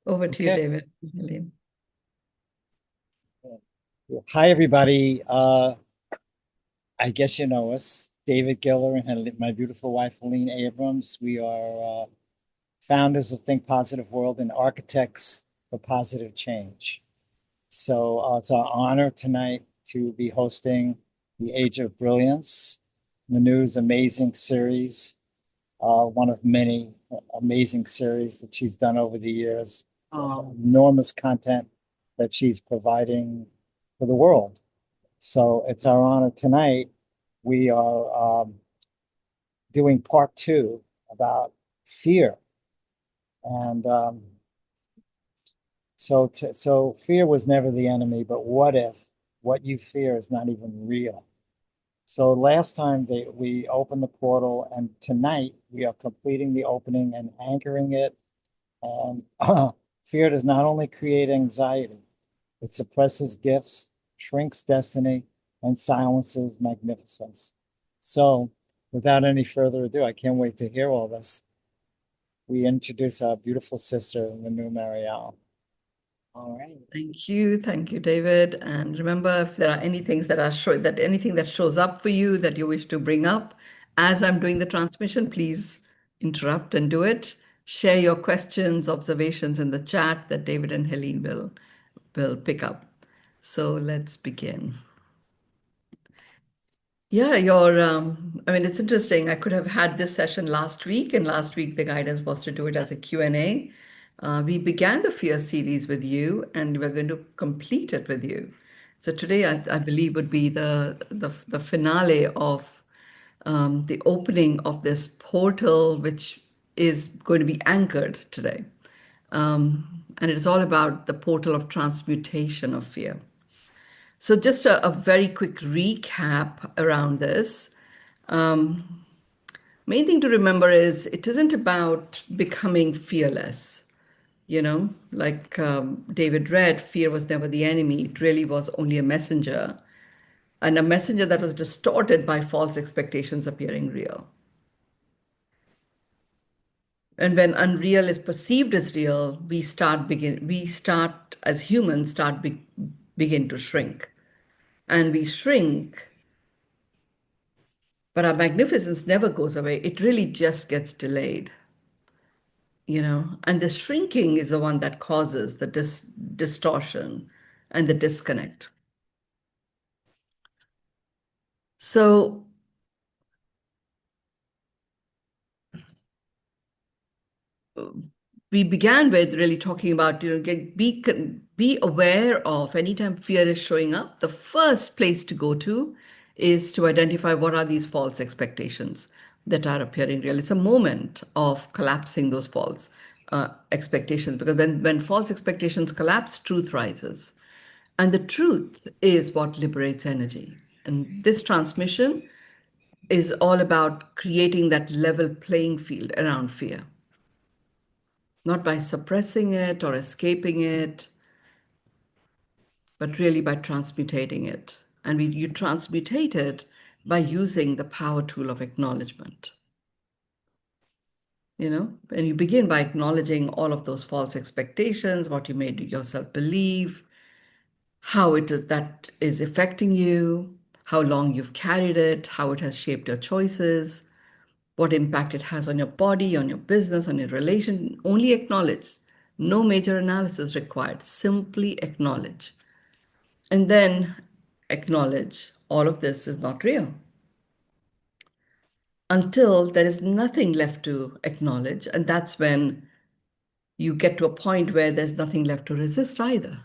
Over to you, Okay. David. Helene. Hi, everybody. I guess you know us, David Giller and my beautiful wife, Helene Abrams. We are founders of Think Positive World and architects for positive change. So it's our honor tonight to be hosting the Age of Brilliance, Manu's amazing series, one of many amazing series that she's done over the years. Enormous content that she's providing for the world. So it's our honor tonight. We are doing part two about fear. And so fear was never the enemy, but what if what you fear is not even real? So last time we opened the portal, and tonight we are completing the opening and anchoring it. And fear does not only create anxiety, it suppresses gifts, shrinks destiny, and silences magnificence. So, without any further ado, I can't wait to hear all this. We introduce our beautiful sister, Manu Marial. All right. Thank you, David. And remember, if there are any things that anything that shows up for you that you wish to bring up as I'm doing the transmission, please interrupt and do it. Share your questions, observations in the chat that David and Helene will pick up. So let's begin. Yeah, I mean, it's interesting. I could have had this session last week, and last week the guidance was to do it as a Q&A. We began the Fear series with you, and we're going to complete it with you. So today, I believe, would be the finale of the opening of this portal, which is going to be anchored today. And it's all about the portal of transmutation of fear. So just a very quick recap around this. Main thing to remember is it isn't about becoming fearless. Like David read, fear was never the enemy. It really was only a messenger, and a messenger that was distorted by false expectations appearing real. And when unreal is perceived as real, we start as humans begin to shrink, and we shrink. But our magnificence never goes away. It really just gets delayed. And the shrinking is the one that causes the distortion and the disconnect. So we began with really talking about, be aware of anytime fear is showing up, the first place to go to is to identify what are these false expectations that are appearing real. It's a moment of collapsing those false expectations, because when false expectations collapse, truth rises. And the truth is what liberates energy. And this transmission is all about creating that level playing field around fear, not by suppressing it or escaping it, but really by transmutating it. And you transmutate it by using the power tool of acknowledgement. And you begin by acknowledging all of those false expectations, what you made yourself believe, how that is affecting you, how long you've carried it, how it has shaped your choices, what impact it has on your body, on your business, on your relation. Only acknowledge. No major analysis required. Simply acknowledge. And then acknowledge all of this is not real until there is nothing left to acknowledge. And that's when you get to a point where there's nothing left to resist either.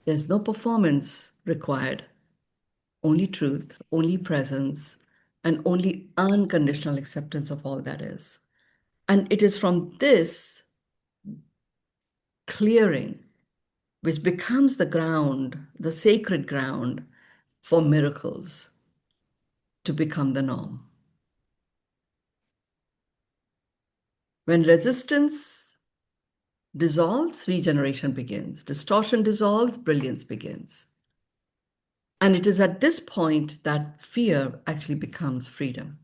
There's no performance required, only truth, only presence, and only unconditional acceptance of all that is. And it is from this clearing which becomes the ground, the sacred ground for miracles to become the norm. When resistance dissolves, regeneration begins. Distortion dissolves, brilliance begins. And it is at this point that fear actually becomes freedom.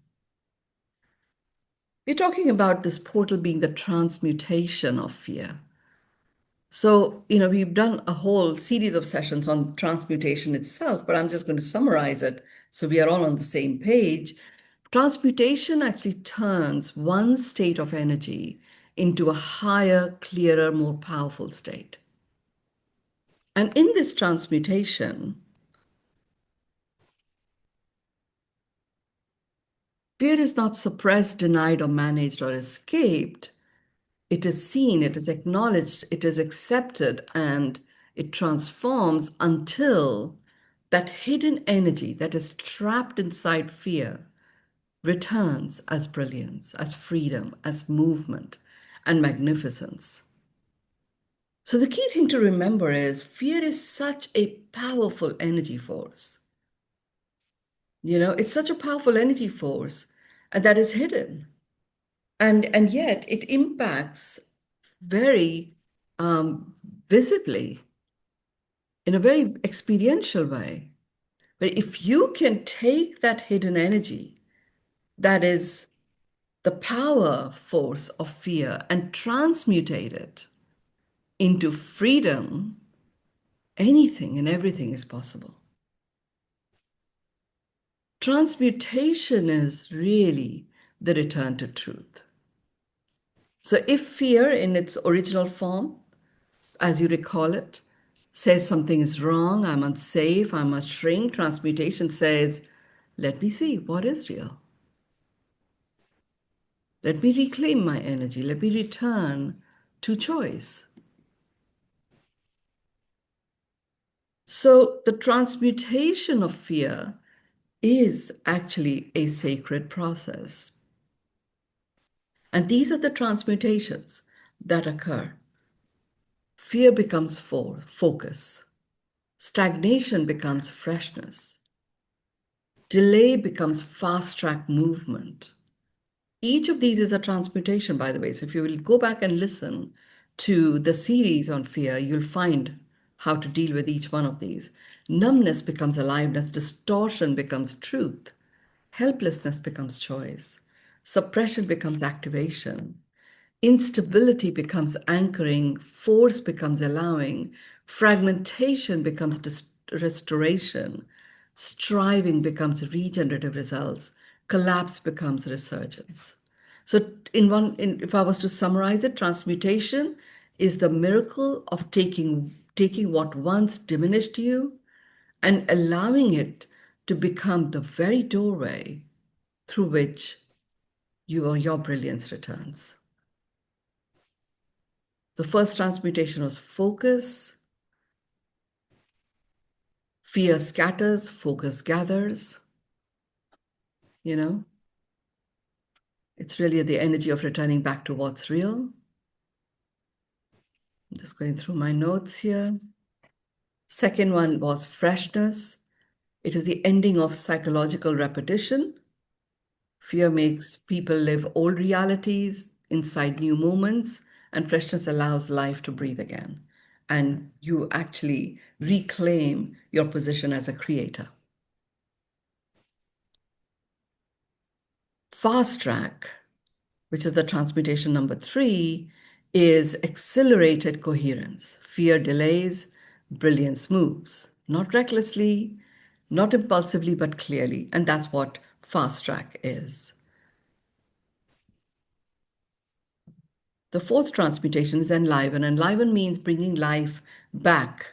We're talking about this portal being the transmutation of fear. So, we've done a whole series of sessions on transmutation itself, but I'm just going to summarize it so we are all on the same page. Transmutation actually turns one state of energy into a higher, clearer, more powerful state. And in this transmutation, fear is not suppressed, denied, or managed, or escaped. It is seen, it is acknowledged, it is accepted, and it transforms until that hidden energy that is trapped inside fear returns as brilliance, as freedom, as movement, and magnificence. So, the key thing to remember is fear is such a powerful energy force. It's such a powerful energy force and that is hidden. And yet it impacts very um, visibly in a very experiential way. But if you can take that hidden energy, that is the power force of fear, and transmutate it into freedom, anything and everything is possible. Transmutation is really the return to truth. So if fear in its original form, as you recall it, says something is wrong, I'm unsafe, I must shrink, transmutation says, let me see what is real. Let me reclaim my energy. Let me return to choice. So the transmutation of fear is actually a sacred process. And these are the transmutations that occur. Fear becomes focus. Stagnation becomes freshness. Delay becomes fast track movement. Each of these is a transmutation, by the way. So if you will go back and listen to the series on fear, you'll find how to deal with each one of these. Numbness becomes aliveness, distortion becomes truth, helplessness becomes choice, suppression becomes activation, instability becomes anchoring, force becomes allowing, fragmentation becomes restoration, striving becomes regenerative results, collapse becomes resurgence. So, if I was to summarize it, transmutation is the miracle of taking what once diminished you and allowing it to become the very doorway through which your brilliance returns. The first transmutation was focus. Fear scatters, focus gathers. You know, it's really the energy of returning back to what's real. I'm just going through my notes here. Second one was freshness. It is the ending of psychological repetition. Fear makes people live old realities inside new moments, and freshness allows life to breathe again. And you actually reclaim your position as a creator. Fast track, which is the transmutation number 3, is accelerated coherence. Fear delays, brilliance moves. Not recklessly, not impulsively, but clearly. And that's what fast track is. The fourth transmutation is enliven. Enliven means bringing life back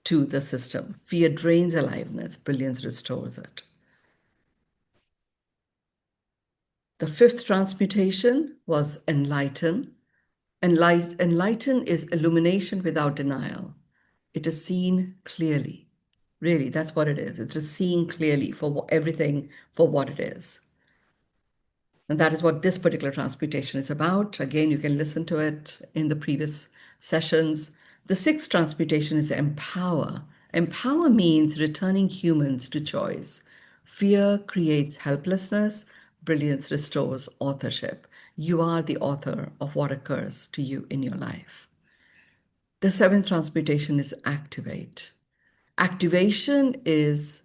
to the system. Fear drains aliveness, brilliance restores it. The fifth transmutation was enlighten. Enlighten is illumination without denial. It is seen clearly. Really, that's what it is. It's just seeing clearly for everything for what it is. And that is what this particular transmutation is about. Again, you can listen to it in the previous sessions. The sixth transmutation is empower. Empower means returning humans to choice. Fear creates helplessness. Brilliance restores authorship. You are the author of what occurs to you in your life. The seventh transmutation is activate. Activation is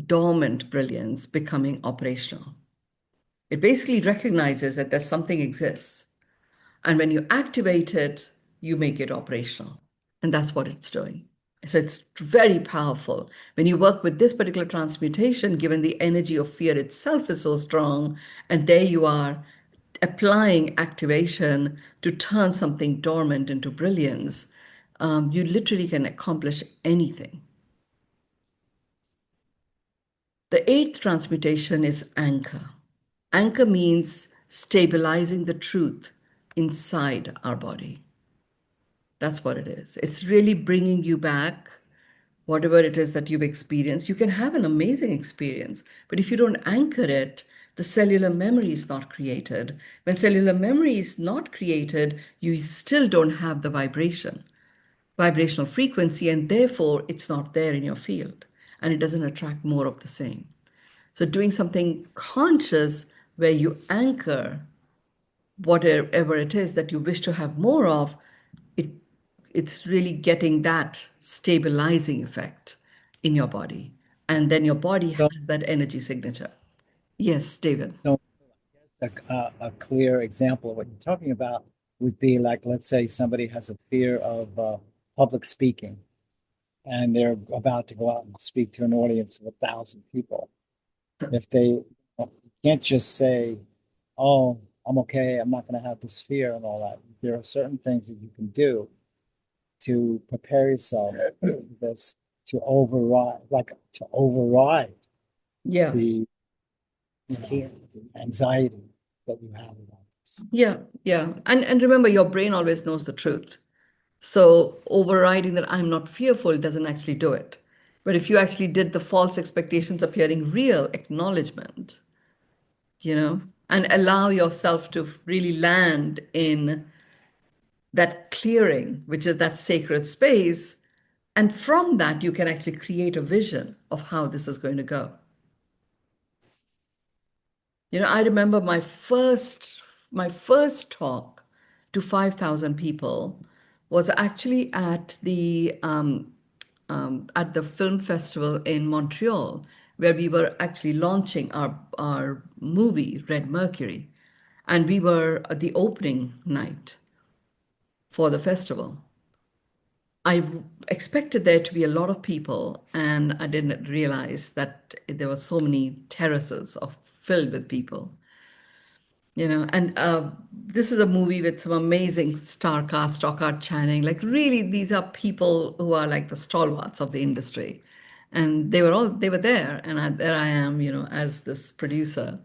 dormant brilliance becoming operational. It basically recognizes that there's something exists. And when you activate it, you make it operational. And that's what it's doing. So it's very powerful. When you work with this particular transmutation, given the energy of fear itself is so strong, and there you are applying activation to turn something dormant into brilliance, you literally can accomplish anything. The eighth transmutation is anchor. Anchor means stabilizing the truth inside our body. That's what it is. It's really bringing you back whatever it is that you've experienced. You can have an amazing experience, but if you don't anchor it, the cellular memory is not created. When cellular memory is not created, you still don't have the vibrational frequency, and therefore it's not there in your field and it doesn't attract more of the same. So, doing something conscious where you anchor whatever it is that you wish to have more of, it it's really getting that stabilizing effect in your body. And then your body has So, that energy signature. Yes, David. so a clear example of what you're talking about would be like, let's say somebody has a fear of public speaking and they're about to go out and speak to an audience of 1,000 people. If they you can't just say, "Oh, I'm okay, I'm not going to have this fear and all that." There are certain things that you can do to prepare yourself for this, to override Yeah. the fear, the anxiety that you have about this. Yeah. Yeah. And remember, your brain always knows the truth. So overriding that I'm not fearful doesn't actually do it. But if you actually did the false expectations appearing real acknowledgement, and allow yourself to really land in that clearing, which is that sacred space. And from that, you can actually create a vision of how this is going to go. I remember my first talk to 5,000 people was actually at the film festival in Montreal, where we were actually launching our movie Red Mercury, and we were at the opening night for the festival. I expected there to be a lot of people, and I didn't realize that there were so many terraces of filled with people. And this is a movie with some amazing star cast, Stockard Channing. Like, really, these are people who are like the stalwarts of the industry, and they were there, and there I am, as this producer,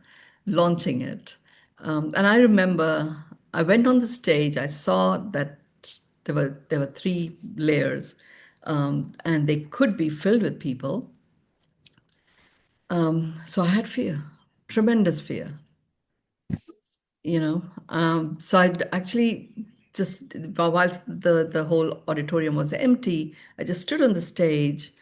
launching it. And I remember I went on the stage. I saw that there were three layers, and they could be filled with people. So I had fear, tremendous fear. So I actually just, while the whole auditorium was empty, I just stood on the stage,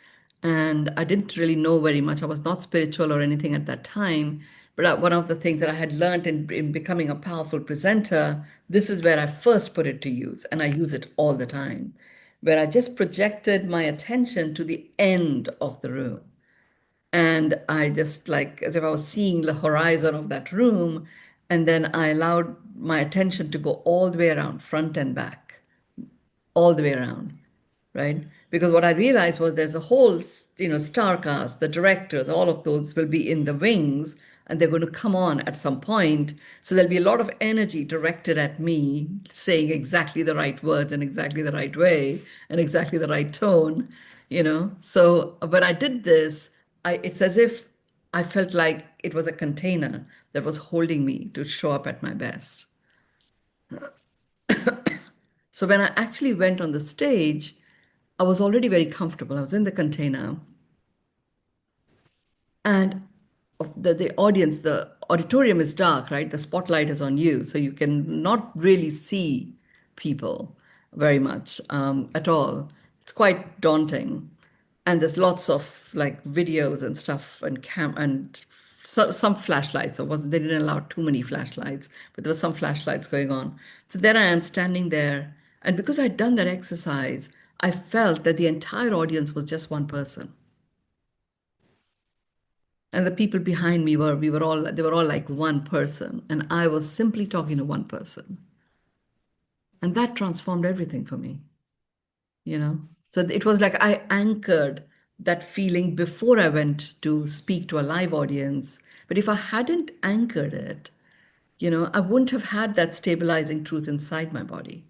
and I didn't really know very much. I was not spiritual or anything at that time, but one of the things that I had learned in becoming a powerful presenter, this is where I first put it to use, and I use it all the time, where I just projected my attention to the end of the room. And I just, like, as if I was seeing the horizon of that room. And then I allowed my attention to go all the way around, front and back, all the way around, right? Because what I realized was there's a whole, star cast, the directors, all of those will be in the wings, and they're going to come on at some point. So there'll be a lot of energy directed at me, saying exactly the right words and exactly the right way and exactly the right tone. So when I did this, it's as if I felt like it was a container that was holding me to show up at my best. So when I actually went on the stage, I was already very comfortable. I was in the container, and the audience, the auditorium is dark, right? The spotlight is on you, so you can not really see people very much at all. It's quite daunting, and there's lots of like videos and stuff and some flashlights. They didn't allow too many flashlights, but there were some flashlights going on. So there I am standing there, and because I'd done that exercise, I felt that the entire audience was just one person. And the people behind me they were all like one person, and I was simply talking to one person. And that transformed everything for me, you know? So it was like I anchored that feeling before I went to speak to a live audience. But if I hadn't anchored it, I wouldn't have had that stabilizing truth inside my body.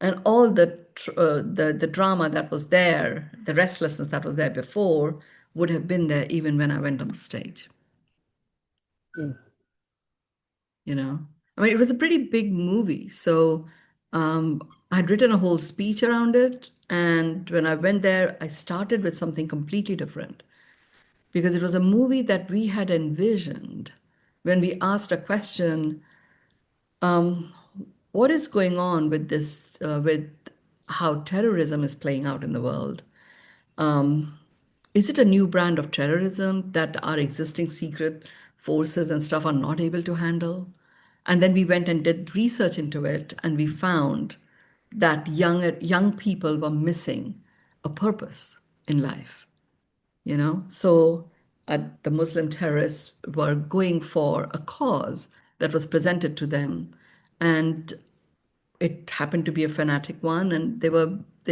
And all the drama that was there, the restlessness that was there before, would have been there even when I went on the stage. Mm. you know I mean, it was a pretty big movie, so I'd written a whole speech around it, and when I went there I started with something completely different, because it was a movie that we had envisioned when we asked a question, what is going on with this, with how terrorism is playing out in the world. Is it a new brand of terrorism that our existing secret forces and stuff are not able to handle? And then we went and did research into it, and we found that young people were missing a purpose in life. So the Muslim terrorists were going for a cause that was presented to them, and it happened to be a fanatic one, and they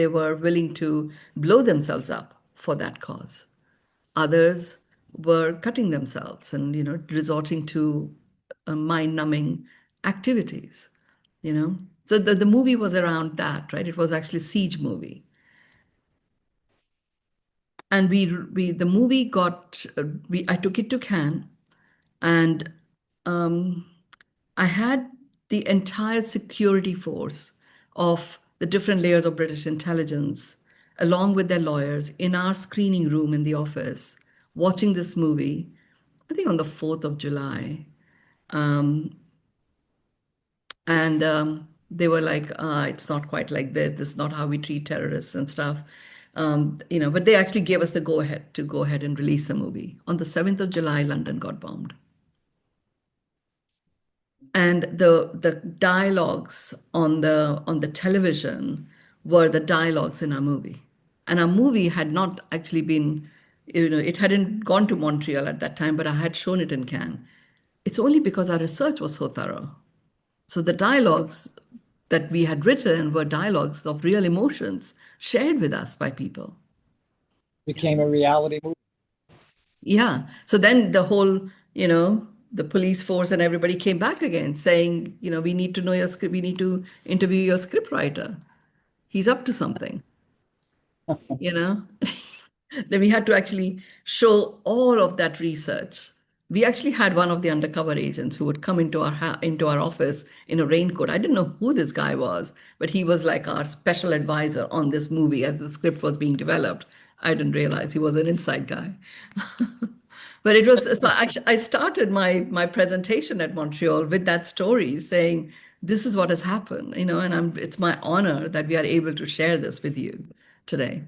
were willing to blow themselves up for that cause. Others were cutting themselves and resorting to mind-numbing activities. So the movie was around that, right? It was actually a siege movie, and we the movie got we I took it to Cannes, and um, I had the entire security force of the different layers of British intelligence, along with their lawyers, in our screening room in the office, watching this movie, I think on the 4th of July. And they were like, it's not quite like this. This is not how we treat terrorists and stuff. But they actually gave us the go ahead to go ahead and release the movie. On the 7th of July, London got bombed. And the dialogues on the television were the dialogues in our movie. And our movie had not actually been, it hadn't gone to Montreal at that time, but I had shown it in Cannes. It's only because our research was so thorough. So the dialogues that we had written were dialogues of real emotions shared with us by people. Became a reality movie. Yeah. So then the police force and everybody came back again saying, we need to know your script, we need to interview your script writer. He's up to something, you know? Then we had to actually show all of that research. We actually had one of the undercover agents who would come into our office in a raincoat. I didn't know who this guy was, but he was like our special advisor on this movie as the script was being developed. I didn't realize he was an inside guy. But it was so I started my presentation at Montreal with that story, saying this is what has happened, and it's my honor that we are able to share this with you today,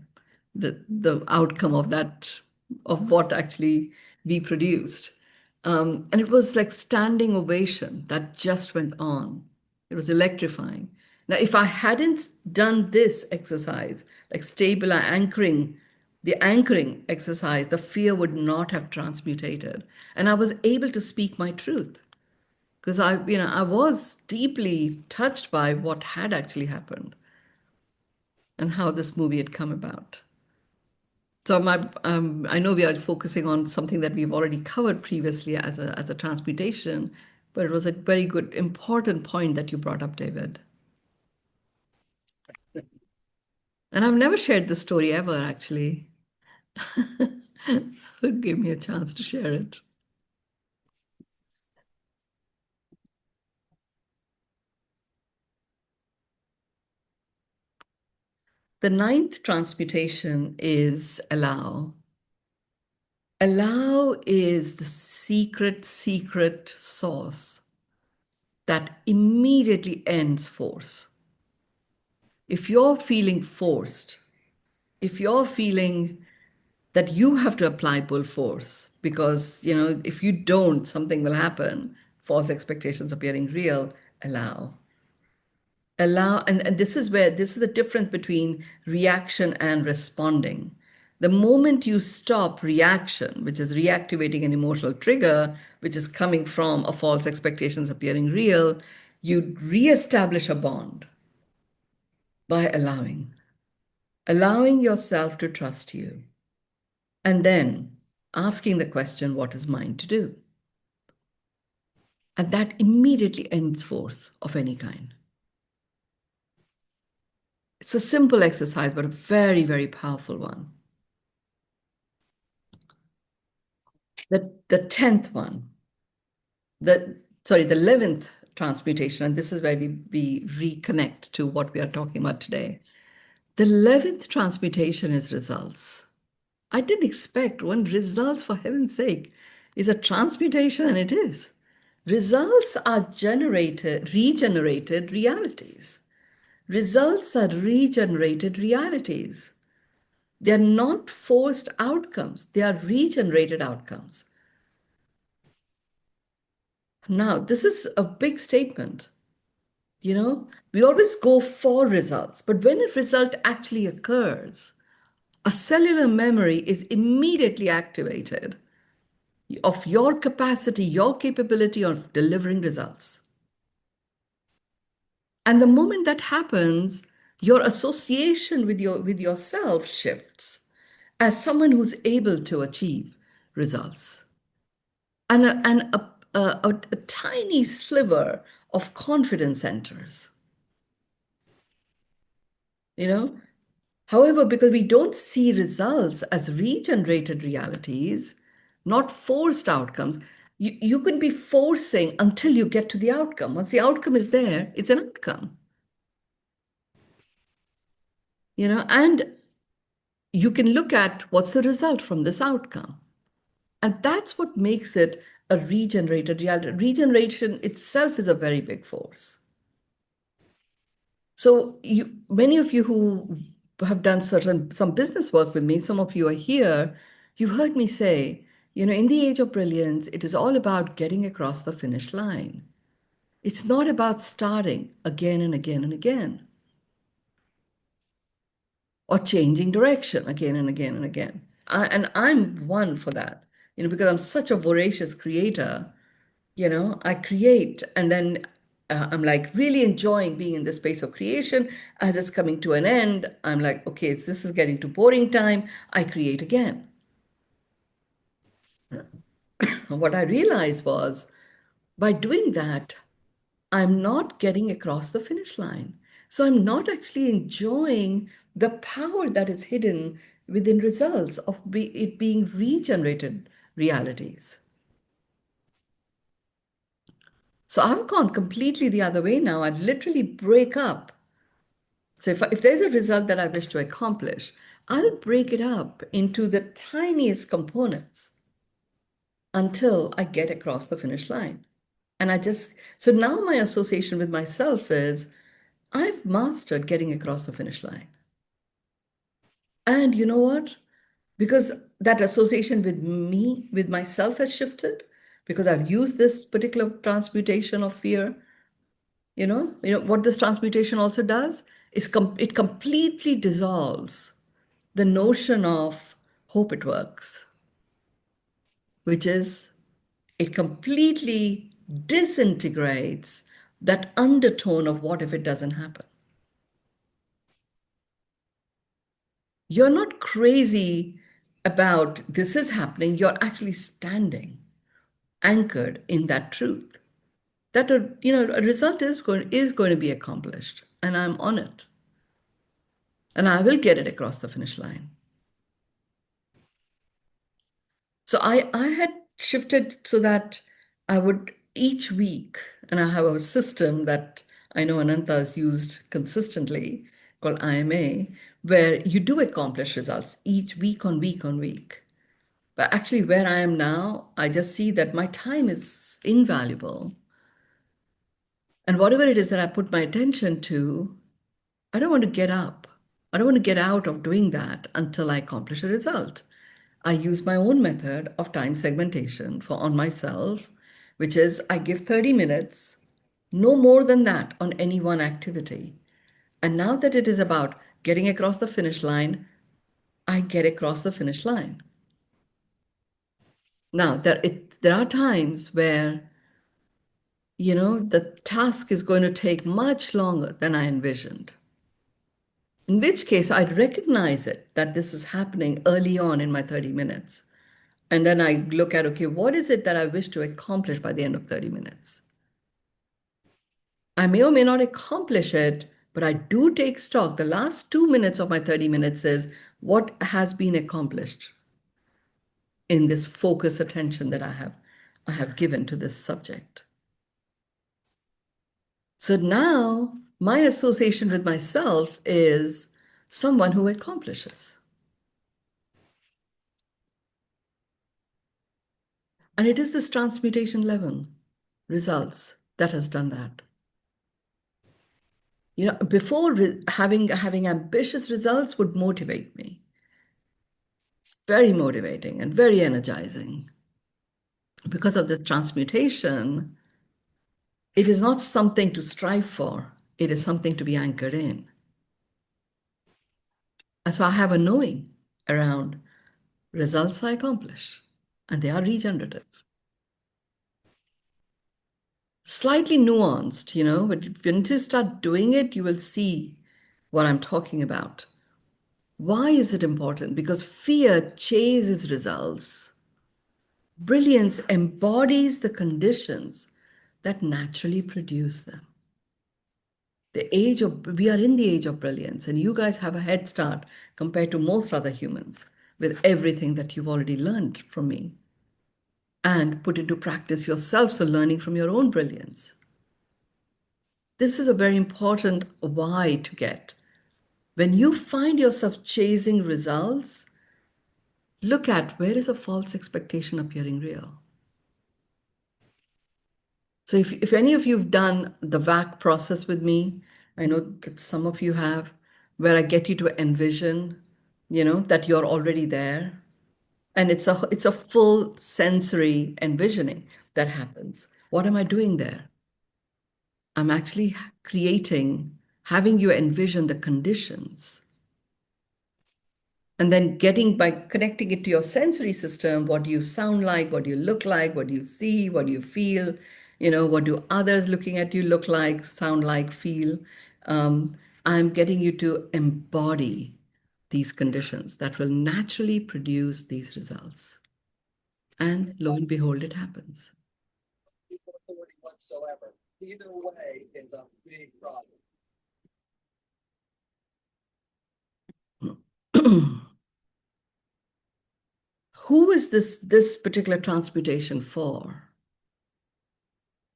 the outcome of that, of what actually we produced. And it was like standing ovation that just went on. It was electrifying. Now, if I hadn't done this exercise, like stable anchoring, the anchoring exercise, the fear would not have transmutated. And I was able to speak my truth because I was deeply touched by what had actually happened and how this movie had come about. So I know we are focusing on something that we've already covered previously as a transmutation, but it was a very good, important point that you brought up, David. And I've never shared this story ever, actually. Give me a chance to share it. The ninth transmutation is allow. Allow is the secret source that immediately ends force. If you're feeling forced, if you're feeling that you have to apply bull force because, if you don't, something will happen, false expectations appearing real, allow. And this is the difference between reaction and responding. The moment you stop reaction, which is reactivating an emotional trigger, which is coming from a false expectations appearing real, You reestablish a bond by allowing yourself to trust you, and then asking the question, what is mine to do? And that immediately ends force of any kind. It's a simple exercise, but a very, very powerful one. The 10th one, the 11th transmutation, and this is where we reconnect to what we are talking about today. The 11th transmutation is results. I didn't expect one. Results, for heaven's sake, is a transmutation, and it is. Results are regenerated realities. Results are regenerated realities. They're not forced outcomes, they are regenerated outcomes. Now, this is a big statement. We always go for results, but when a result actually occurs, a cellular memory is immediately activated of your capacity, your capability of delivering results. And the moment that happens, your association with yourself shifts as someone who's able to achieve results. And a tiny sliver of confidence enters. You know, However, because we don't see results as regenerated realities, not forced outcomes, you could be forcing until you get to the outcome. Once the outcome is there, it's an outcome. And you can look at what's the result from this outcome. And that's what makes it a regenerated reality. Regeneration itself is a very big force. So many of you who have done some business work with me, some of you are here, you've heard me say, in the age of brilliance, it is all about getting across the finish line. It's not about starting again and again and again, or changing direction again and again and again. And I'm one for that, because I'm such a voracious creator. I create, and then I'm like really enjoying being in the space of creation. As it's coming to an end, I'm like, okay, this is getting to boring time. I create again. What I realized was by doing that, I'm not getting across the finish line. So I'm not actually enjoying the power that is hidden within results of it being regenerated realities. So I've gone completely the other way now. I literally break up. So if there's a result that I wish to accomplish, I'll break it up into the tiniest components until I get across the finish line. So now my association with myself is I've mastered getting across the finish line. And you know what? Because that association with me, with myself has shifted, because I've used this particular transmutation of fear. What this transmutation also does is it completely dissolves the notion of hope it works, which is it completely disintegrates that undertone of what if it doesn't happen. You're not crazy about this is happening. You're actually standing anchored in that truth that a result is going to be accomplished, and I'm on it, and I will get it across the finish line. So I had shifted so that I would each week, and I have a system that I know Ananta has used consistently called IMA, where you do accomplish results each week on week on week. But actually, where I am now, I just see that my time is invaluable. And whatever it is that I put my attention to, I don't want to get up. I don't want to get out of doing that until I accomplish a result. I use my own method of time segmentation on myself, which is I give 30 minutes, no more than that on any one activity. And now that it is about getting across the finish line, I get across the finish line. Now, there are times where, the task is going to take much longer than I envisioned. In which case, I'd recognize it that this is happening early on in my 30 minutes. And then I look at, okay, what is it that I wish to accomplish by the end of 30 minutes? I may or may not accomplish it, but I do take stock. The last 2 minutes of my 30 minutes is what has been accomplished in this focus attention that I have given to this subject. So now my association with myself is someone who accomplishes. And it is this transmutation level results that has done that. Before having ambitious results would motivate me. Very motivating and very energizing. Because of the transmutation, it is not something to strive for. It is something to be anchored in. And so I have a knowing around results I accomplish, and they are regenerative. Slightly nuanced, but when you start doing it, you will see what I'm talking about. Why is it important? Because fear chases results. Brilliance embodies the conditions that naturally produce them. We are in the age of brilliance, and you guys have a head start compared to most other humans with everything that you've already learned from me and put into practice yourself. So, learning from your own brilliance. This is a very important why to get. When you find yourself chasing results, look at where is a false expectation appearing real. So if any of you have done the VAC process with me, I know that some of you have, where I get you to envision, that you're already there. And it's a full sensory envisioning that happens. What am I doing there? I'm actually having you envision the conditions. And then by connecting it to your sensory system, what do you sound like, what do you look like, what do you see, what do you feel, what do others looking at you look like, sound like, feel. Um, I'm getting you to embody these conditions that will naturally produce these results. And lo and behold, it happens. Authority whatsoever. Either way is a big problem. Who is this particular transmutation for?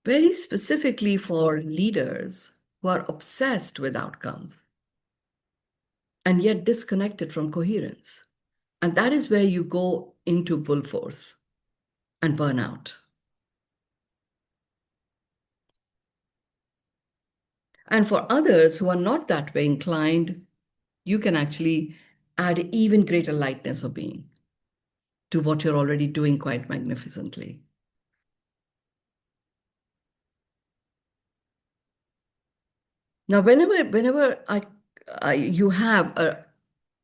Very specifically for leaders who are obsessed with outcomes and yet disconnected from coherence. And that is where you go into bull force and burnout. And for others who are not that way inclined, you can actually add even greater lightness of being to what you're already doing quite magnificently. Now, whenever you have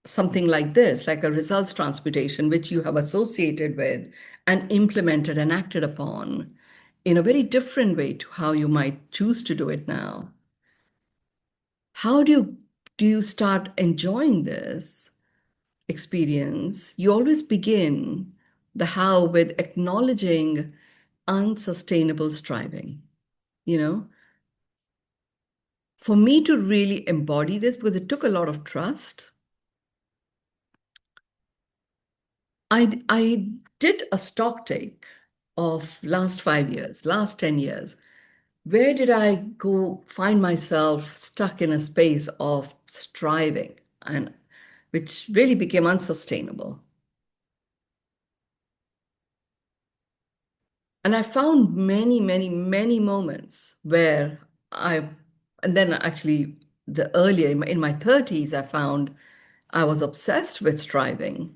something like this, like a results transmutation, which you have associated with and implemented and acted upon in a very different way to how you might choose to do it now, how do you start enjoying this experience? You always begin the how with acknowledging unsustainable striving. You know, for me to really embody this, because it took a lot of trust, I did a stock take of last 5 years, last 10 years. Where did I go find myself stuck in a space of striving and which really became unsustainable? And I found many, many, many moments where and then actually the earlier in my 30s, I found I was obsessed with striving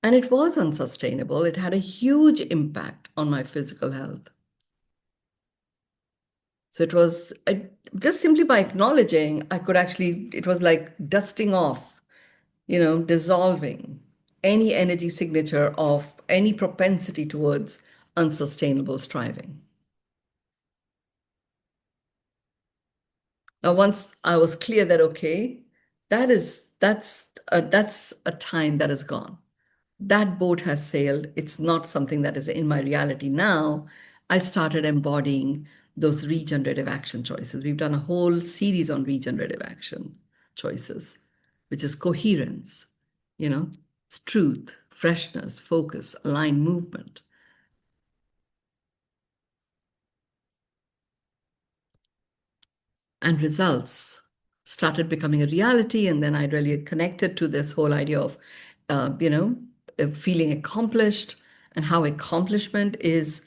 and it was unsustainable. It had a huge impact on my physical health. So it was just simply by acknowledging, it was like dusting off, dissolving any energy signature of any propensity towards unsustainable striving. Now, once I was clear that, okay, that's a time that is gone. That boat has sailed. It's not something that is in my reality now. I started embodying those regenerative action choices. We've done a whole series on regenerative action choices, which is coherence, you know, it's truth, freshness, focus, aligned movement. And results started becoming a reality. And then I really connected to this whole idea of, feeling accomplished and how accomplishment is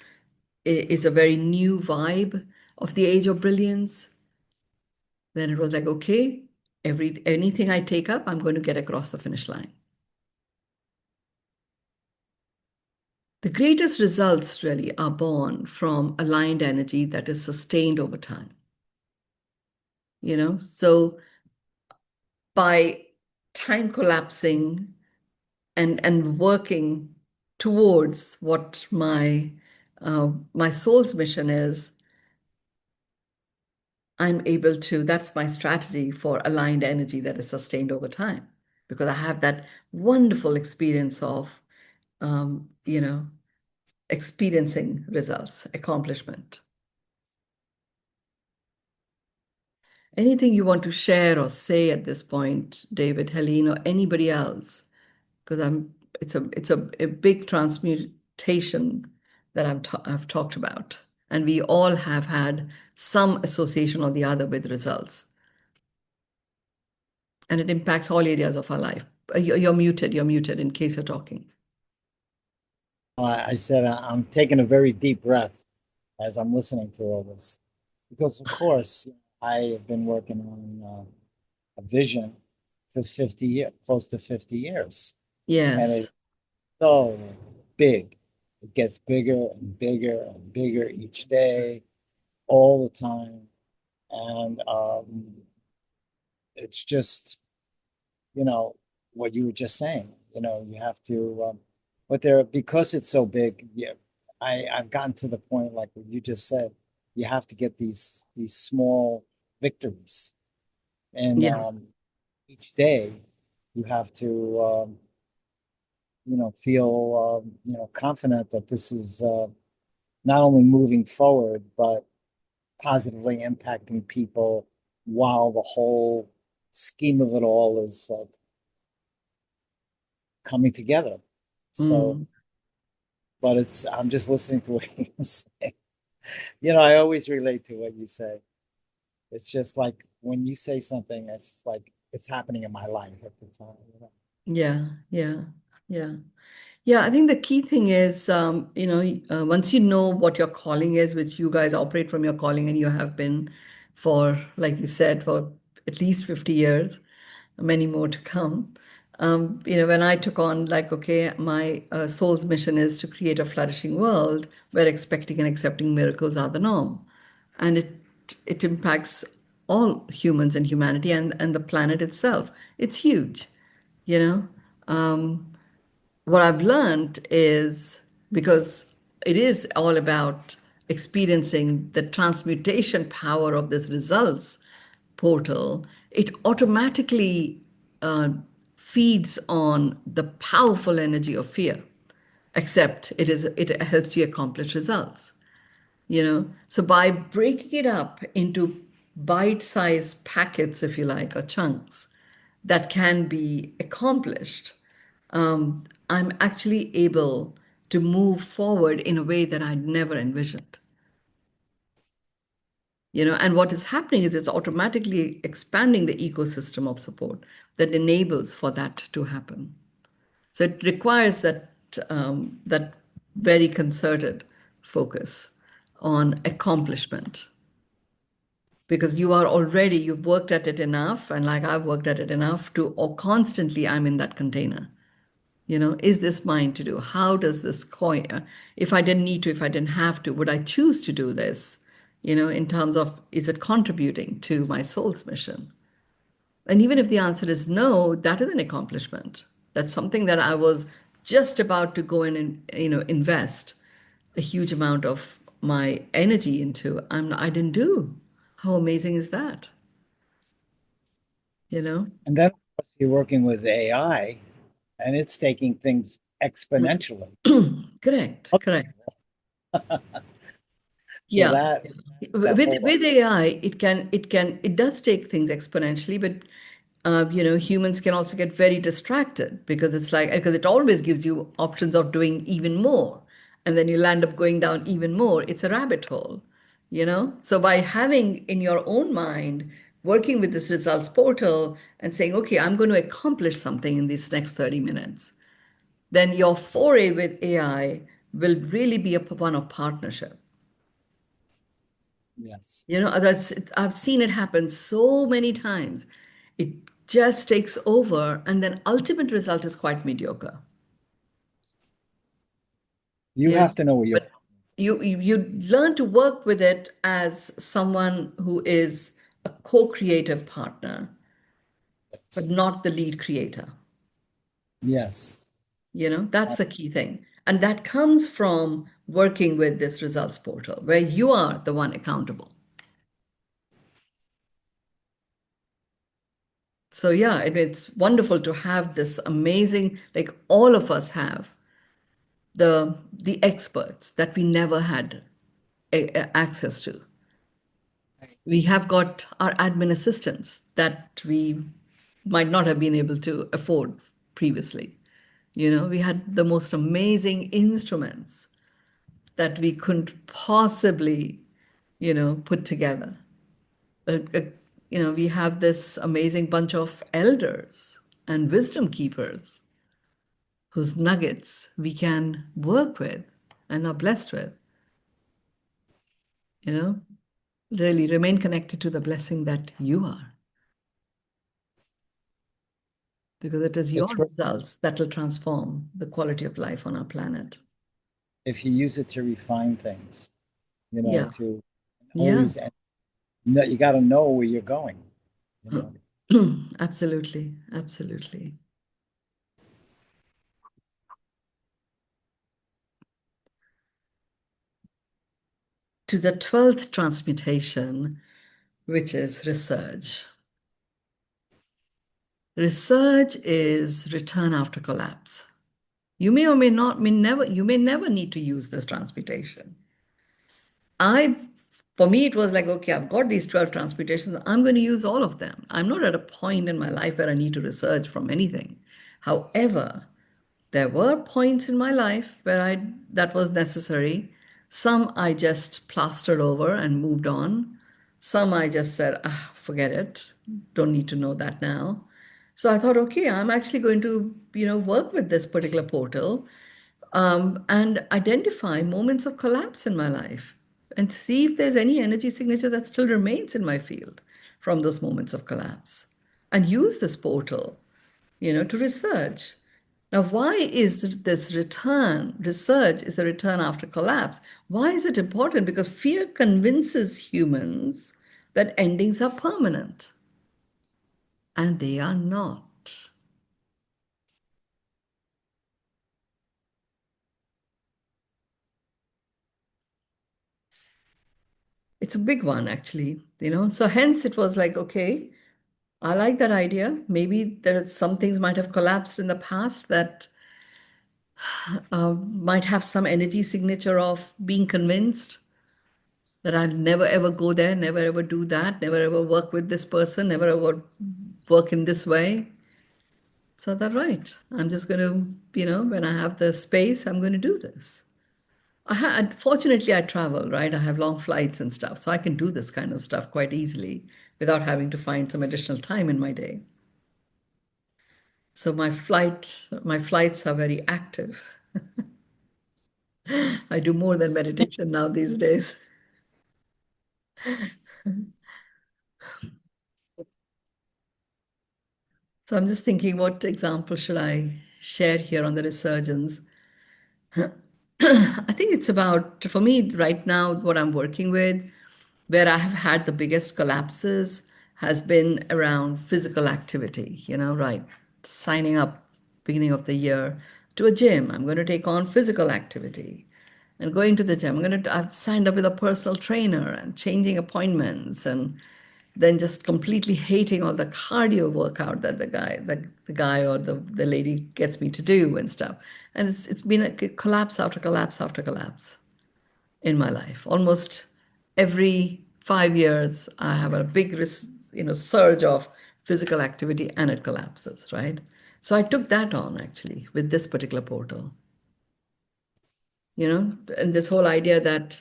a very new vibe of the age of brilliance. Then it was like, okay, anything I take up, I'm going to get across the finish line. The greatest results really are born from aligned energy that is sustained over time. So by time collapsing and working towards what my soul's mission is, I'm able to, that's my strategy for aligned energy that is sustained over time, because I have that wonderful experience of, um, you know, experiencing results, accomplishment. Anything you want to share or say at this point, David, Helene, or anybody else? Because it's a big transmutation that I've talked about, and we all have had some association or the other with results, and it impacts all areas of our life. You're muted. You're muted in case you're talking. I said I'm taking a very deep breath as I'm listening to all this, because of course I have been working on a vision for 50 years, close to 50 years, and Yes. it's so big. It gets bigger and bigger and bigger each day, all the time, and it's just what you were just saying. You have to, but because it's so big. Yeah, I've gotten to the point like what you just said. You have to get these small victories, and Yeah. each day you have to feel confident that this is not only moving forward but positively impacting people while the whole scheme of it all is coming together. So, Mm. but I'm just listening to what you say. I always relate to what you say. It's just like when you say something, it's just like it's happening in my life at the time. Yeah. Yeah. Yeah. Yeah, I think the key thing is, once you know what your calling is, which you guys operate from your calling and you have been for, like you said, for at least 50 years, many more to come. When I took on, like, okay, my soul's mission is to create a flourishing world where expecting and accepting miracles are the norm. And it impacts all humans and humanity and the planet itself. It's huge, you know. What I've learned is, because it is all about experiencing the transmutation power of this results portal, it automatically uh, feeds on the powerful energy of fear, except it helps you accomplish results. So by breaking it up into bite-sized packets, if you like, or chunks that can be accomplished, I'm actually able to move forward in a way that I'd never envisioned. And what is happening is it's automatically expanding the ecosystem of support that enables for that to happen. So it requires that very concerted focus on accomplishment, because you've worked at it enough, and like I've worked at it enough to, or constantly I'm in that container. Is this mine to do? How does this coin, if I didn't need to, if I didn't have to, would I choose to do this? In terms of, is it contributing to my soul's mission? And even if the answer is no, that is an accomplishment. That's something that I was just about to go in and, invest a huge amount of my energy into. I didn't do. How amazing is that? you know? And then, of course, you're working with AI, and it's taking things exponentially. Correct, correct. So Yeah. that that With whole AI, it does take things exponentially, but humans can also get very distracted because it always gives you options of doing even more, and then you'll end up going down even more. It's a rabbit hole. So by having in your own mind, working with this results portal and saying, okay, I'm going to accomplish something in these next 30 minutes, then your foray with AI will really be one of partnership. yes, I've seen it happen so many times. It just takes over, and then ultimate result is quite mediocre. you You know, have to know what you're. but you learn to work with it as someone who is a co-creative partner, but not the lead creator. Yes, That's the key thing. And that comes from working with this results portal where you are the one accountable. So yeah, it's wonderful to have this amazing, like all of us have the experts that we never had access to. We have got our admin assistants that we might not have been able to afford previously. We had the most amazing instruments that we couldn't possibly, put together. Uh, uh, we have this amazing bunch of elders and wisdom keepers whose nuggets we can work with and are blessed with, you know, really remain connected to the blessing that you are, because it is your it's great results that will transform the quality of life on our planet. if you use it to refine things. Yeah, To yeah, always, you got to know where you're going. You know, absolutely, absolutely. To the 12th transmutation, which is resurge. Resurge is return after collapse. You may or you may never need to use this transmutation. I, for me, it was like, okay, I've got these 12 transmutations. I'm going to use all of them. I'm not at a point in my life where I need to research from anything. However, there were points in my life where that was necessary. Some I just plastered over and moved on. Some I just said, forget it. Don't need to know that now. So I thought, okay, I'm actually going to, work with this particular portal and identify moments of collapse in my life and see if there's any energy signature that still remains in my field from those moments of collapse and use this portal, to research. Now, why is this research is the return after collapse? Why is it important? Because fear convinces humans that endings are permanent, and they are not. It's a big one, actually. So hence it was like, okay, I like that idea. Maybe there are some things might have collapsed in the past that might have some energy signature of being convinced that I'd never ever go there, never ever do that, never ever work with this person, never ever work in this way. So I thought, right, I'm just going to, when I have the space, I'm going to do this. Fortunately, I travel, right? I have long flights and stuff, so I can do this kind of stuff quite easily without having to find some additional time in my day. So my flights are very active. I do more than meditation now these days. So I'm just thinking, what example should I share here on the resurgence? I think it's about, for me right now, what I'm working with, where I have had the biggest collapses has been around physical activity, right? Signing up beginning of the year to a gym. I'm going to take on physical activity and going to the gym. I've signed up with a personal trainer and changing appointments and than just completely hating all the cardio workout that the guy or the lady gets me to do and stuff. And it's been a collapse after collapse after collapse in my life. Almost every 5 years, I have a big surge of physical activity and it collapses, right? So I took that on actually with this particular portal, and this whole idea that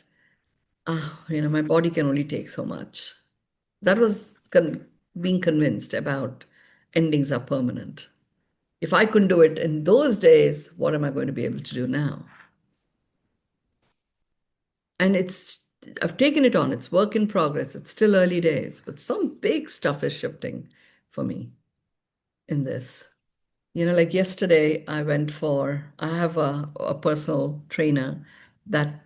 my body can only take so much. That was being convinced about endings are permanent. If I couldn't do it in those days, what am I going to be able to do now? And I've taken it on. It's work in progress. It's still early days, but some big stuff is shifting for me in this. Like yesterday, I have a personal trainer that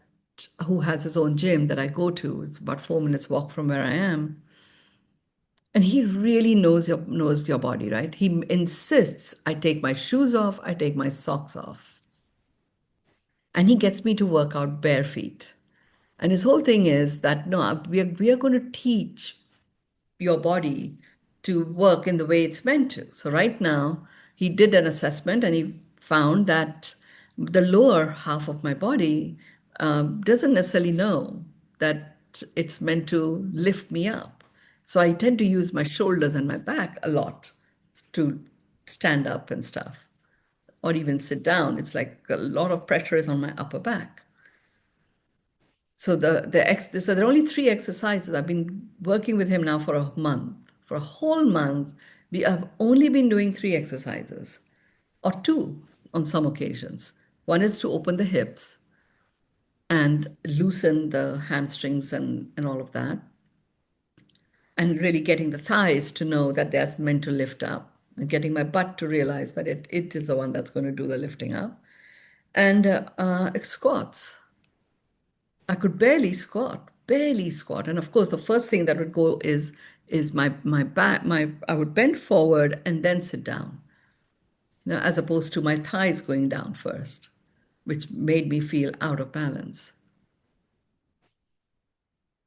who has his own gym that I go to. It's about 4 minutes walk from where I am. And he really knows your body, right? He insists I take my shoes off, I take my socks off. And he gets me to work out bare feet. And his whole thing is that no, we are going to teach your body to work in the way it's meant to. So right now, he did an assessment and he found that the lower half of my body doesn't necessarily know that it's meant to lift me up. So I tend to use my shoulders and my back a lot to stand up and stuff, or even sit down. It's like a lot of pressure is on my upper back. So so there are only 3 exercises. I've been working with him now for a month. For a whole month, we have only been doing 3 exercises, or two on some occasions. One is to open the hips and loosen the hamstrings and all of that, and really getting the thighs to know that they're meant to lift up, and getting my butt to realize that it is the one that's going to do the lifting up, and squats. I could barely squat. And of course, the first thing that would go is my back, I would bend forward and then sit down, as opposed to my thighs going down first, which made me feel out of balance.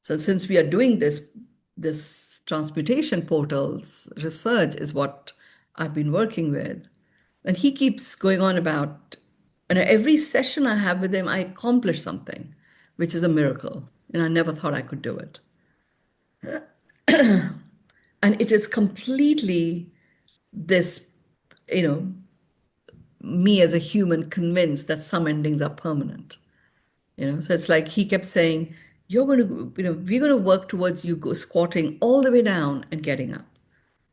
So since we are doing this transmutation portals research is what I've been working with. And he keeps going on about, and every session I have with him, I accomplish something, which is a miracle. And I never thought I could do it. And it is completely this, me as a human convinced that some endings are permanent. So it's like he kept saying, you're going to, we're going to work towards you go squatting all the way down and getting up.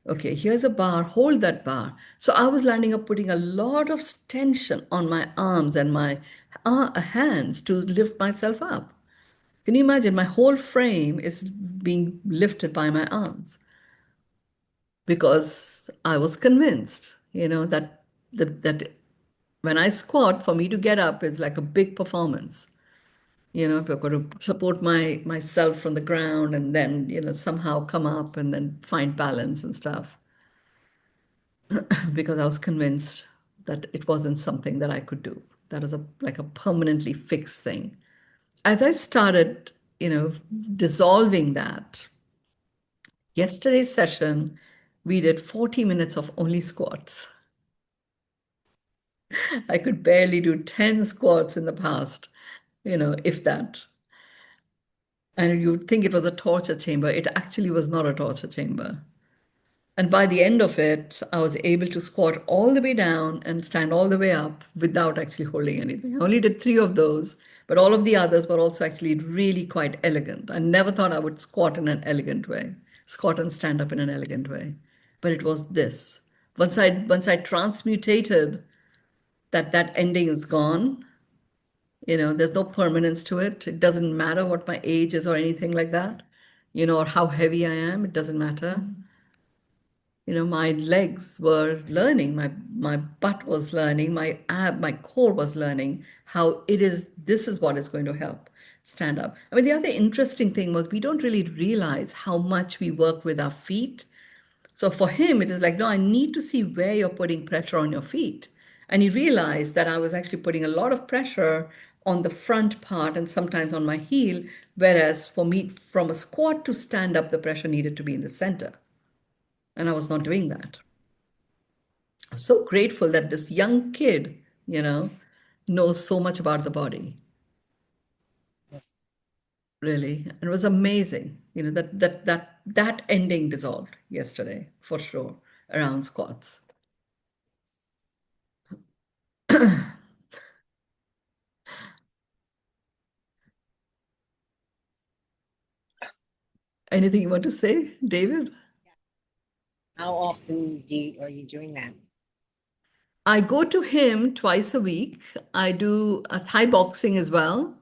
Okay, here's a bar, hold that bar. So I was landing up putting a lot of tension on my arms and my hands to lift myself up. Can you imagine? My whole frame is being lifted by my arms because I was convinced, that when I squat, for me to get up is like a big performance. I've got to support myself from the ground and then, somehow come up and then find balance and stuff. Because I was convinced that it wasn't something that I could do. That was like a permanently fixed thing. As I started, dissolving that, yesterday's session, we did 40 minutes of only squats. I could barely do 10 squats in the past, if that. And you'd think it was a torture chamber. It actually was not a torture chamber. And by the end of it, I was able to squat all the way down and stand all the way up without actually holding anything. I only did 3 of those, but all of the others were also actually really quite elegant. I never thought I would squat in an elegant way, squat and stand up in an elegant way. But it was this. Once I transmutated that ending is gone, there's no permanence to it. It doesn't matter what my age is or anything like that, or how heavy I am. It doesn't matter. My legs were learning, my butt was learning, my core was learning how this is what is going to help stand up. I mean, the other interesting thing was we don't really realize how much we work with our feet. So for him, it is like, no, I need to see where you're putting pressure on your feet. And he realized that I was actually putting a lot of pressure on the front part and sometimes on my heel, whereas for me, from a squat to stand up, the pressure needed to be in the center. And I was not doing that. I'm so grateful that this young kid, you know, knows so much about the body, really. And it was amazing, that ending dissolved yesterday, for sure, around squats. Anything you want to say, David? How often are you doing that? I go to him twice a week. I do Thai boxing as well.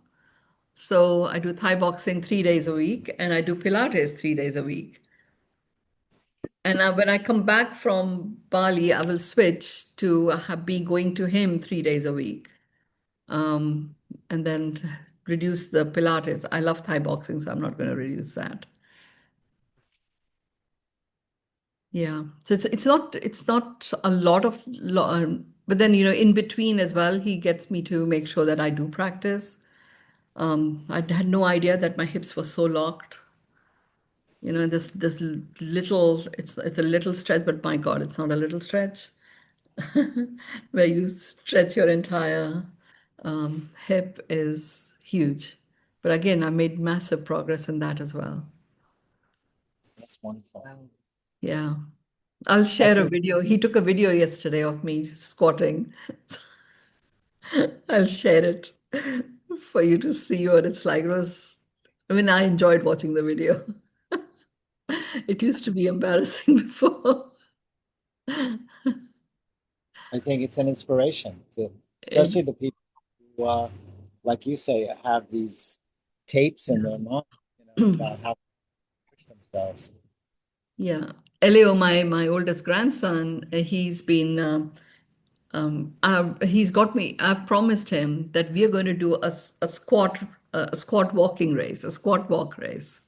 So I do Thai boxing 3 days a week, and I do Pilates 3 days a week. And when I come back from Bali, I will switch to be going to him 3 days a week, and then reduce the Pilates. I love Thai boxing, so I'm not going to reduce that. Yeah. So it's not a lot of but then in between as well, he gets me to make sure that I do practice. I had no idea that my hips were so locked. This little, it's a little stretch, but my God, it's not a little stretch, where you stretch your entire hip is huge. But again, I made massive progress in that as well. That's wonderful. Wow. Yeah. I'll share That's a a, video. He took a video yesterday of me squatting. I'll share it for you to see what it's like. I mean, I enjoyed watching the video. It used to be embarrassing before. I think it's an inspiration to, It, especially the people who, like you say, have these tapes in their mind, about how to push themselves. yeah. Elio, my oldest grandson, he's got me. I've promised him that we are going to do a squat walking race, a squat walk race.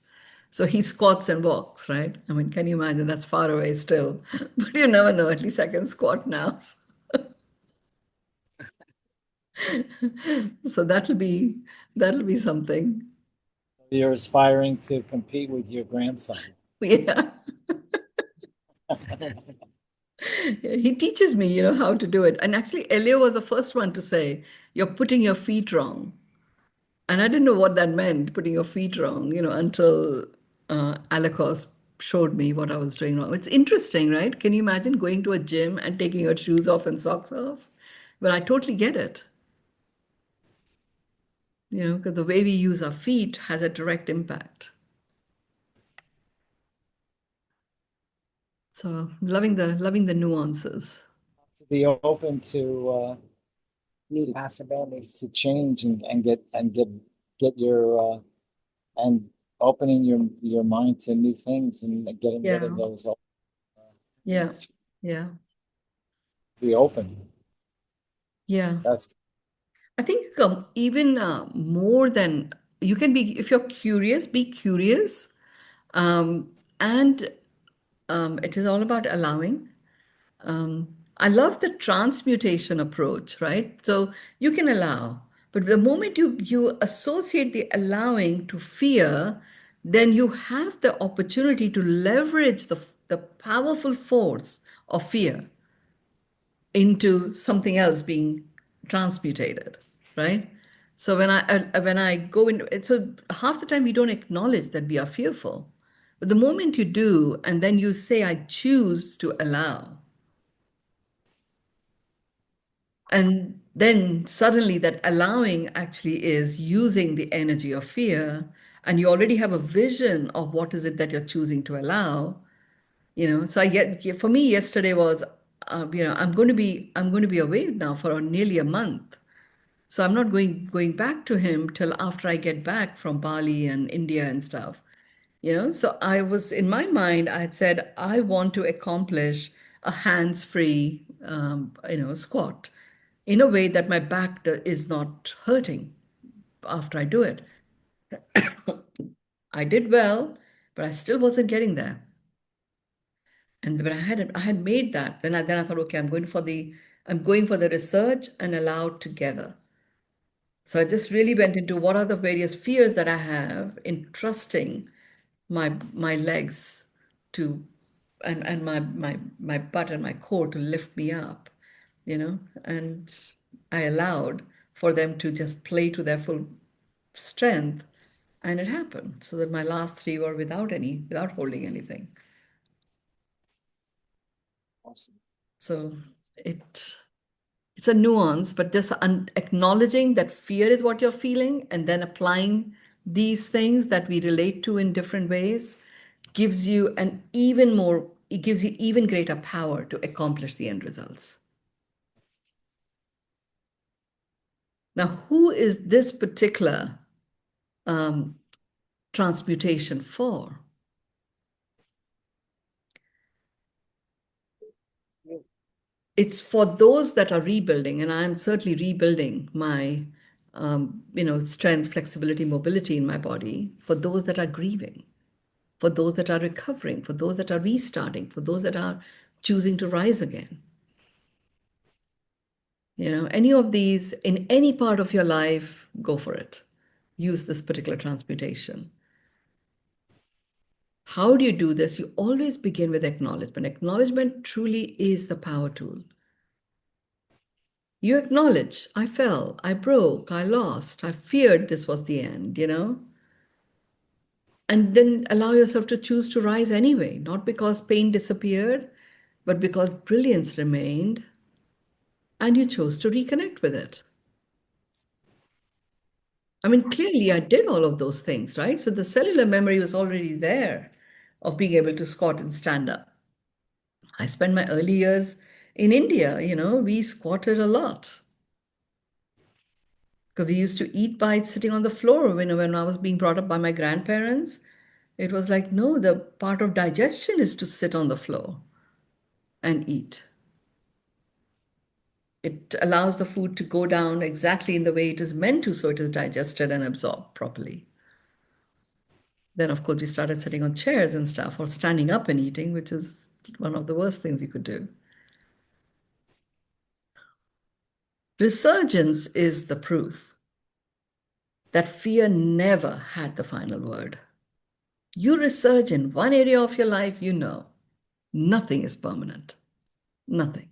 So he squats and walks, right? I mean, can you imagine? That's far away still, but you never know. At least I can squat now. So that'll be something. You're aspiring to compete with your grandson. Yeah. He teaches me, how to do it. And actually, Elio was the first one to say, "You're putting your feet wrong." And I didn't know what that meant, putting your feet wrong, until Alakos showed me what I was doing wrong. It's interesting, right? Can you imagine going to a gym and taking your shoes off and socks off? But I totally get it, because the way we use our feet has a direct impact. So loving the nuances. To be open New to, possibilities. to change and get your and opening your mind to new things and getting rid Yeah, of those old yeah, things. yeah, Be open. yeah. That's I think even more than you can be, if you're curious, be curious. And it is all about allowing. I love the transmutation approach, right? So you can allow, but the moment you associate the allowing to fear, then you have the opportunity to leverage the powerful force of fear into something else being transmutated, right? So when I go into it, so half the time we don't acknowledge that we are fearful, but the moment you do, and then you say, "I choose to allow," and then suddenly that allowing actually is using the energy of fear, and you already have a vision of what is it that you're choosing to allow. So for me yesterday was, I'm going to be away now for nearly a month. So I'm not going back to him till after I get back from Bali and India and stuff. So I was, in my mind, I had said I want to accomplish a hands-free squat in a way that my back is not hurting after I do it. I did well, but I still wasn't getting there. And when I had made that, then I thought, okay, I'm going for the research and allow together. So I just really went into what are the various fears that I have in trusting my legs to and my butt and my core to lift me up, and I allowed for them to just play to their full strength, and it happened. So that my last three were without holding anything. Awesome. So it it's a nuance, but just acknowledging that fear is what you're feeling and then applying these things that we relate to in different ways it gives you even greater power to accomplish the end results. Now, who is this particular um, transmutation for? It's for those that are rebuilding, and I'm certainly rebuilding my strength, flexibility, mobility in my body, for those that are grieving, for those that are recovering, for those that are restarting, for those that are choosing to rise again. Any of these in any part of your life, go for it. Use this particular transmutation. How do you do this? You always begin with acknowledgement. Acknowledgement truly is the power tool. You acknowledge, I fell, I broke, I lost, I feared this was the end, and then allow yourself to choose to rise anyway, not because pain disappeared, but because brilliance remained, and you chose to reconnect with it. I mean, clearly I did all of those things, right? So the cellular memory was already there of being able to squat and stand up. I spent my early years in India, we squatted a lot. Because we used to eat by sitting on the floor when I was being brought up by my grandparents. It was like, no, the part of digestion is to sit on the floor and eat. It allows the food to go down exactly in the way it is meant to, so it is digested and absorbed properly. Then, of course, we started sitting on chairs and stuff, or standing up and eating, which is one of the worst things you could do. Resurgence is the proof that fear never had the final word. You resurge in one area of your life, nothing is permanent. Nothing.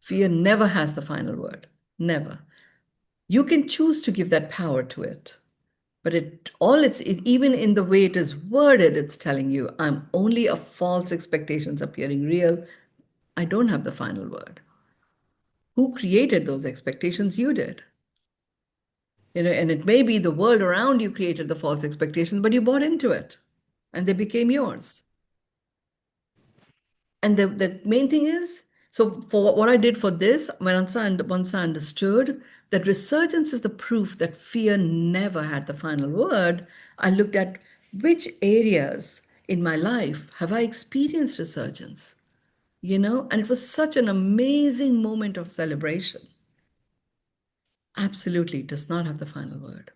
Fear never has the final word. Never. You can choose to give that power to it. But even in the way it is worded, it's telling you, I'm only a false expectations appearing real. I don't have the final word. Who created those expectations? You did. And it may be the world around you created the false expectations, but you bought into it and they became yours. And the main thing is, so for what I did for this, once I understood that resurgence is the proof that fear never had the final word, I looked at which areas in my life have I experienced resurgence, and it was such an amazing moment of celebration. Absolutely does not have the final word.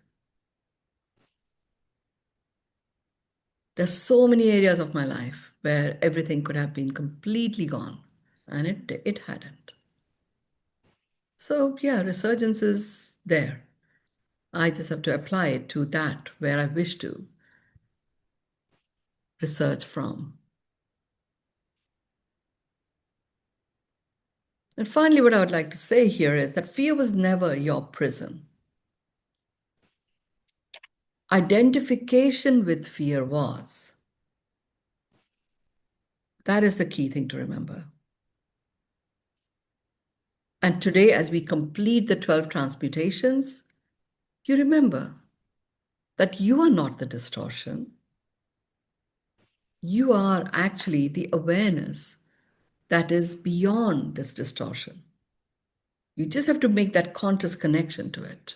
There's so many areas of my life where everything could have been completely gone, and it hadn't. So yeah, resurgence is there. I just have to apply it to that where I wish to research from. And finally, what I would like to say here is that fear was never your prison. Identification with fear was. That is the key thing to remember. And today, as we complete the 12 transmutations, you remember that you are not the distortion. You are actually the awareness that is beyond this distortion. You just have to make that conscious connection to it.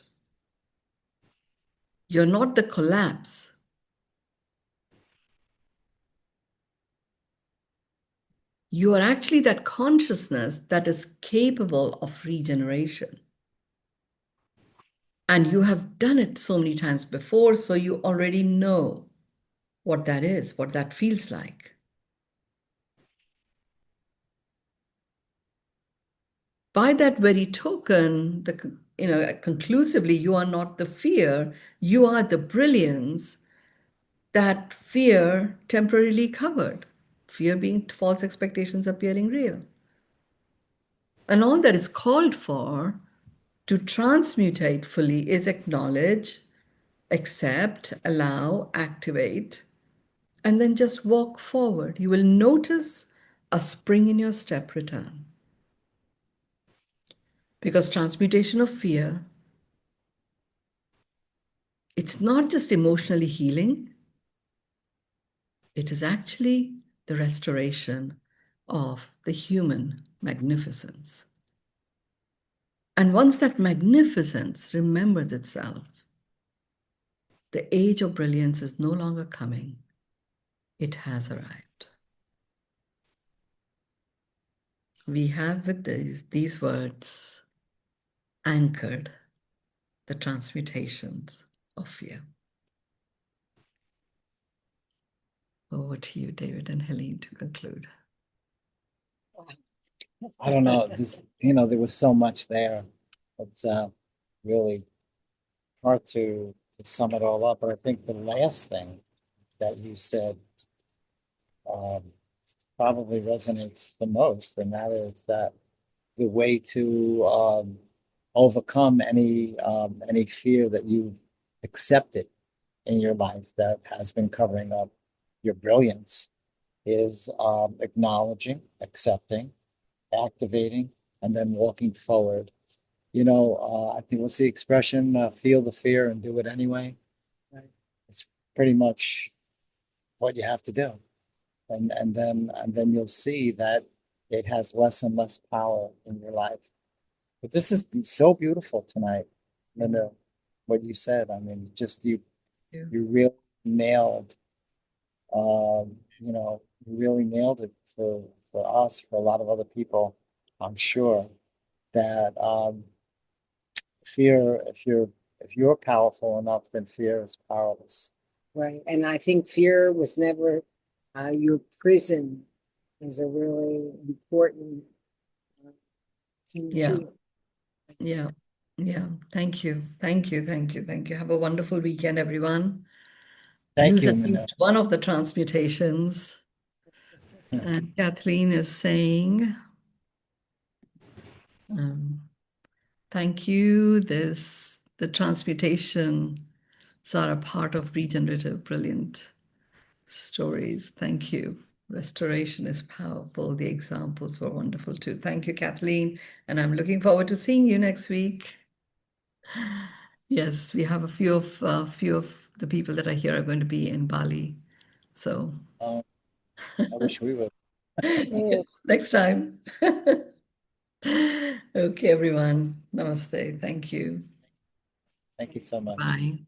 You're not the collapse. You are actually that consciousness that is capable of regeneration. And you have done it so many times before, so you already know what that is, what that feels like. By that very token, conclusively, you are not the fear, you are the brilliance that fear temporarily covered. Fear being false expectations appearing real. And all that is called for to transmutate fully is acknowledge, accept, allow, activate, and then just walk forward. You will notice a spring in your step return. Because transmutation of fear, it's not just emotionally healing, it is actually the restoration of the human magnificence. And once that magnificence remembers itself, the age of brilliance is no longer coming, it has arrived. We have with these words anchored the transmutations of fear. Over to you, David and Helene, to conclude. I don't know. There was so much there. It's really hard to sum it all up. But I think the last thing that you said um, probably resonates the most, and that is that the way to overcome any fear that you've accepted in your life that has been covering up your brilliance is acknowledging, accepting, activating, and then walking forward. I think what's the expression? Feel the fear and do it anyway. Right. It's pretty much what you have to do, and then you'll see that it has less and less power in your life. But this is so beautiful tonight, Linda. What you said. I mean, just you really nailed. You really nailed it for us, for a lot of other people. I'm sure that fear, if you're powerful enough, then fear is powerless. Right. And I think fear was never your prison is a really important thing Yeah. too. Yeah. Yeah. Thank you. Thank you. Thank you. Thank you. Have a wonderful weekend, everyone. Thank Use you, at Minna. least one of the transmutations. And Kathleen is saying, thank you. The transmutations are a part of regenerative, brilliant stories. Thank you. Restoration is powerful. The examples were wonderful too. Thank you, Kathleen. And I'm looking forward to seeing you next week. Yes, we have a few of the people that are here are going to be in Bali. So I wish we would. yes, next time. Okay, everyone. Namaste. Thank you. Thank you so much. Bye.